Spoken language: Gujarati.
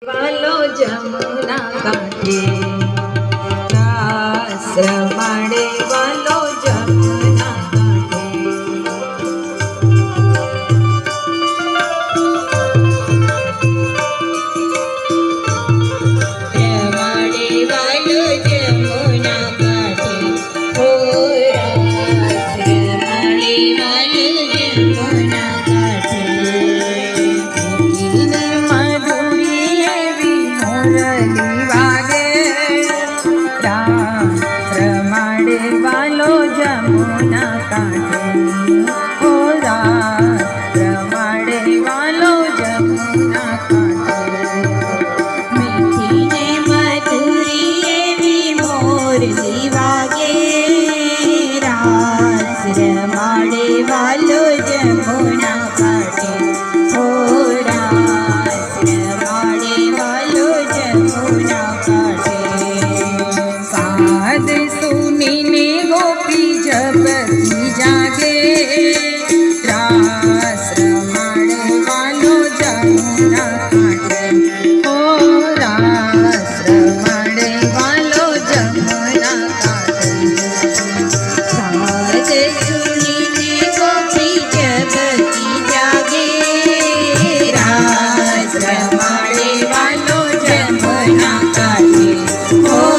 વાલો જમુના કાંઠે રાસ રમાડે વાલો જમુના વાલો જમુના કાંઠે હો રાસ રમાડે વાલો જમુના કાંઠે મીઠી ને મધુરી એવી મોરલી વાગે રાસ રમાડે વાલો જમુના કાંઠે હો રાસ રમાડે વાલો જમુના કાંઠે સાદ સુનીને ગોપી જબકી જાગે રાસ રમાડે વાલો જમુના કાંઠે હો રાસ રમાડે વાલો જમુના કાંઠે સાદ સુનીને ગોપી જબકી જાગે રાસ રમાડે વાલો જમુના કાંઠે હો